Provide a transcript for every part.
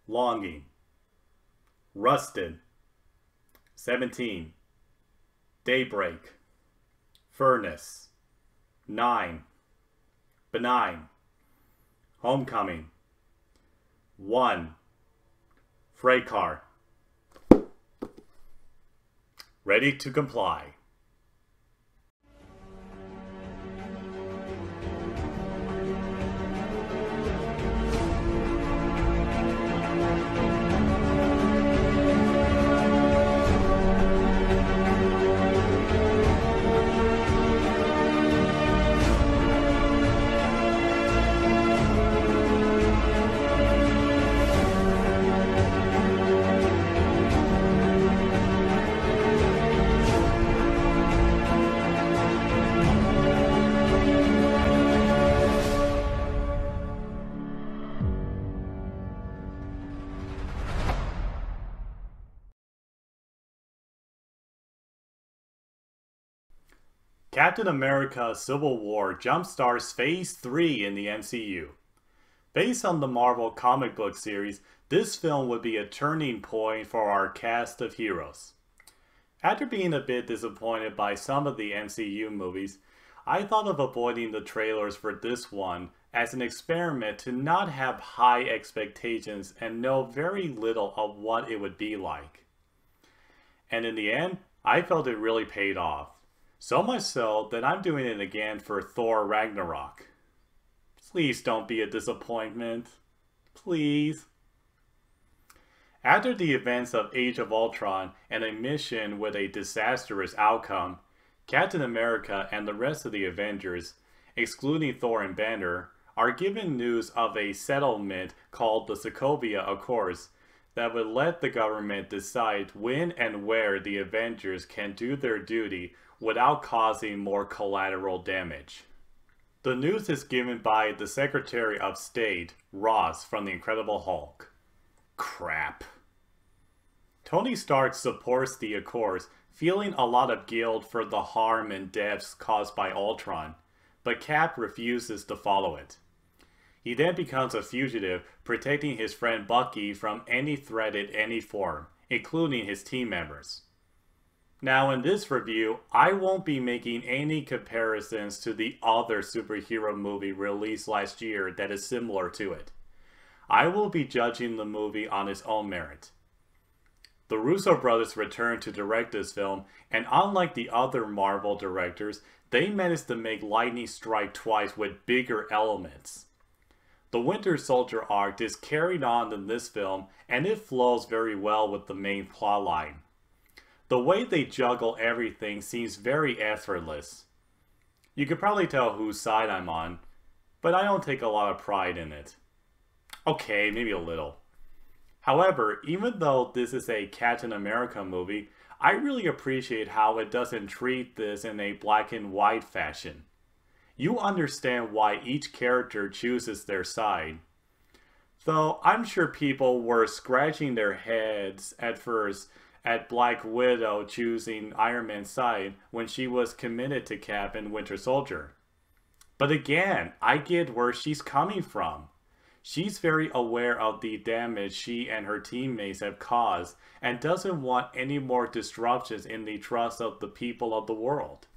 Longing. Rusted. 17. Daybreak. Furnace. 9. Benign. Homecoming. 1. Freight car. Ready to comply. Captain America Civil War jumpstarts Phase 3 in the MCU. Based on the Marvel comic book series, this film would be a turning point for our cast of heroes. After being a bit disappointed by some of the MCU movies, I thought of avoiding the trailers for this one as an experiment to not have high expectations and know very little of what it would be like. And in the end, I felt it really paid off. So much so that I'm doing it again for Thor Ragnarok. Please don't be a disappointment. Please. After the events of Age of Ultron and a mission with a disastrous outcome, Captain America and the rest of the Avengers, excluding Thor and Banner, are given news of a settlement called the Sokovia Accords that would let the government decide when and where the Avengers can do their duty without causing more collateral damage. The news is given by the Secretary of State, Ross, from The Incredible Hulk. Crap. Tony Stark supports the Accords, feeling a lot of guilt for the harm and deaths caused by Ultron, but Cap refuses to follow it. He then becomes a fugitive, protecting his friend Bucky from any threat in any form, including his team members. Now in this review, I won't be making any comparisons to the other superhero movie released last year that is similar to it. I will be judging the movie on its own merit. The Russo brothers returned to direct this film, and unlike the other Marvel directors, they managed to make lightning strike twice with bigger elements. The Winter Soldier arc is carried on in this film, and it flows very well with the main plotline. The way they juggle everything seems very effortless. You could probably tell whose side I'm on, but I don't take a lot of pride in it. Okay, maybe a little. However, even though this is a Captain America movie, I really appreciate how it doesn't treat this in a black and white fashion. You understand why each character chooses their side. Though I'm sure people were scratching their heads at first at Black Widow choosing Iron Man's side when she was committed to Cap and Winter Soldier. But again, I get where she's coming from. She's very aware of the damage she and her teammates have caused and doesn't want any more disruptions in the trust of the people of the world.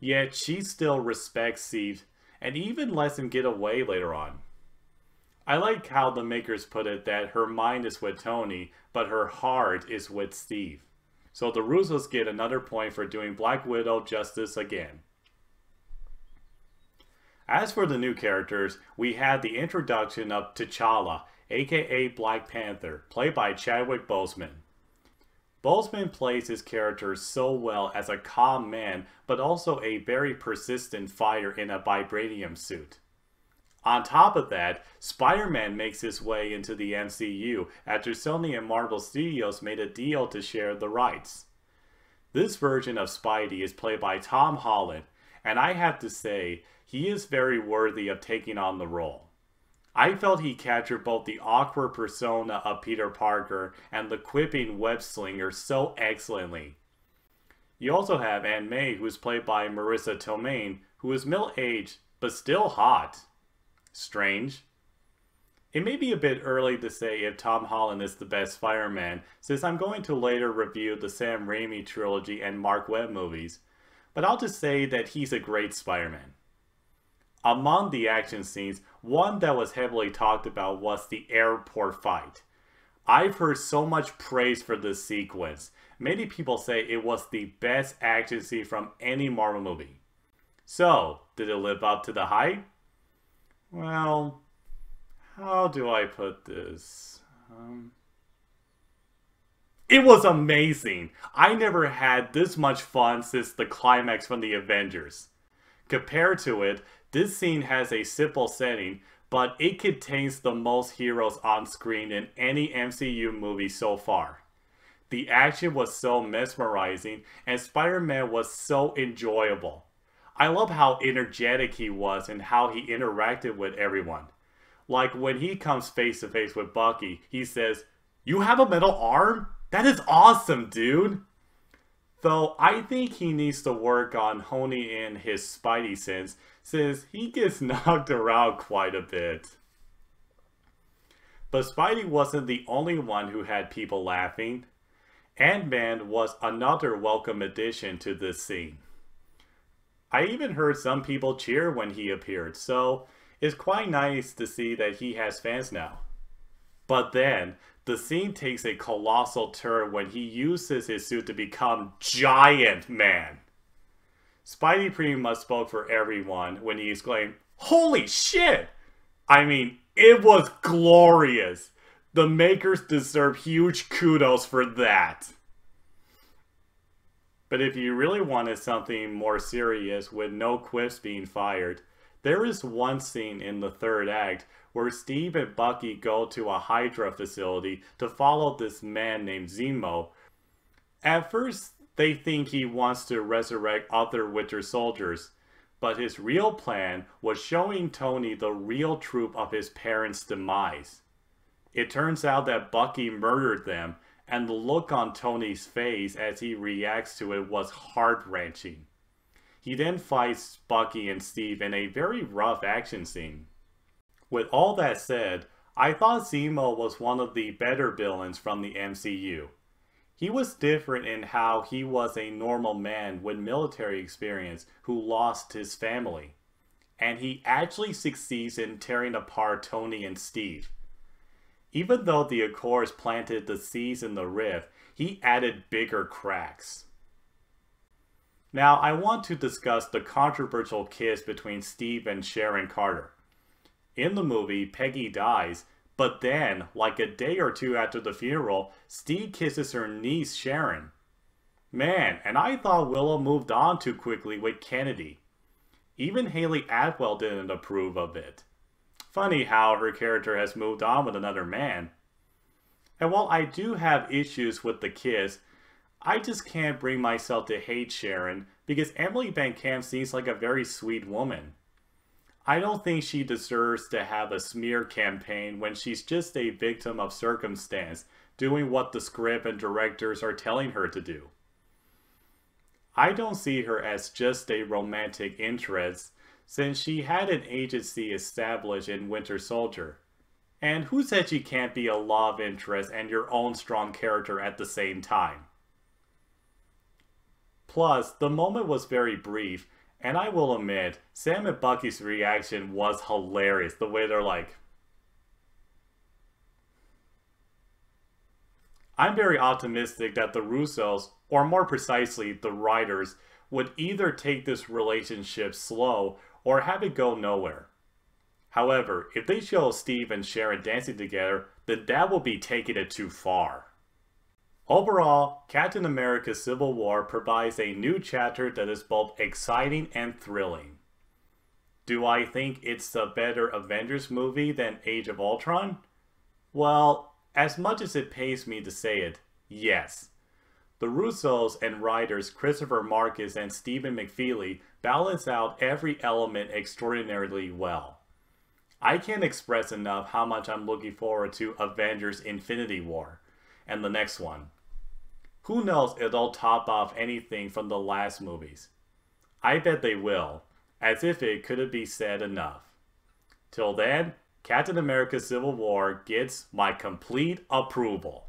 Yet she still respects Steve and even lets him get away later on. I like how the makers put it that her mind is with Tony, but her heart is with Steve. So the Russos get another point for doing Black Widow justice again. As for the new characters, we had the introduction of T'Challa, aka Black Panther, played by Chadwick Boseman. Boseman plays his character so well as a calm man, but also a very persistent fighter in a vibranium suit. On top of that, Spider-Man makes his way into the MCU after Sony and Marvel Studios made a deal to share the rights. This version of Spidey is played by Tom Holland, and I have to say, he is very worthy of taking on the role. I felt he captured both the awkward persona of Peter Parker and the quipping web-slinger so excellently. You also have Aunt May, who is played by Marissa Tomei, who is middle-aged but still hot. Strange. It may be a bit early to say if Tom Holland is the best Spider-Man, since I'm going to later review the Sam Raimi trilogy and Mark Webb movies, but I'll just say that he's a great Spider-Man. Among the action scenes, one that was heavily talked about was the airport fight. I've heard so much praise for this sequence. Many people say it was the best action scene from any Marvel movie. So, did it live up to the hype? Well, how do I put this? It was amazing! I never had this much fun since the climax from the Avengers. Compared to it, this scene has a simple setting, but it contains the most heroes on screen in any MCU movie so far. The action was so mesmerizing, and Spider-Man was so enjoyable. I love how energetic he was and how he interacted with everyone. Like when he comes face to face with Bucky, he says, "You have a metal arm? That is awesome, dude!" Though I think he needs to work on honing in his Spidey sense, since he gets knocked around quite a bit. But Spidey wasn't the only one who had people laughing. Ant-Man was another welcome addition to this scene. I even heard some people cheer when he appeared, so it's quite nice to see that he has fans now. But then, the scene takes a colossal turn when he uses his suit to become Giant Man. Spidey pretty much spoke for everyone when he exclaimed, "Holy shit!" I mean, it was glorious. The makers deserve huge kudos for that. But if you really wanted something more serious with no quips being fired, there is one scene in the third act where Steve and Bucky go to a Hydra facility to follow this man named Zemo. At first, they think he wants to resurrect other Winter Soldiers, but his real plan was showing Tony the real truth of his parents' demise. It turns out that Bucky murdered them, and the look on Tony's face as he reacts to it was heart-wrenching. He then fights Bucky and Steve in a very rough action scene. With all that said, I thought Zemo was one of the better villains from the MCU. He was different in how he was a normal man with military experience who lost his family. And he actually succeeds in tearing apart Tony and Steve. Even though the Accords planted the seeds in the rift, he added bigger cracks. Now I want to discuss the controversial kiss between Steve and Sharon Carter. In the movie, Peggy dies, but then, like a day or two after the funeral, Steve kisses her niece Sharon. Man, and I thought Willow moved on too quickly with Kennedy. Even Haley Atwell didn't approve of it. Funny how her character has moved on with another man. And while I do have issues with the kiss, I just can't bring myself to hate Sharon because Emily Van Camp seems like a very sweet woman. I don't think she deserves to have a smear campaign when she's just a victim of circumstance, doing what the script and directors are telling her to do. I don't see her as just a romantic interest, since she had an agency established in Winter Soldier. And who said she can't be a love interest and your own strong character at the same time? Plus, the moment was very brief, and I will admit, Sam and Bucky's reaction was hilarious, the way they're like... I'm very optimistic that the Russos, or more precisely, the writers, would either take this relationship slow or have it go nowhere. However, if they show Steve and Sharon dancing together, then that will be taking it too far. Overall, Captain America Civil War provides a new chapter that is both exciting and thrilling. Do I think it's a better Avengers movie than Age of Ultron? Well, as much as it pains me to say it, yes. The Russos and writers Christopher Marcus and Stephen McFeely balance out every element extraordinarily well. I can't express enough how much I'm looking forward to Avengers Infinity War, and the next one. Who knows if they'll top off anything from the last movies. I bet they will, as if it couldn't be said enough. Till then, Captain America Civil War gets my complete approval.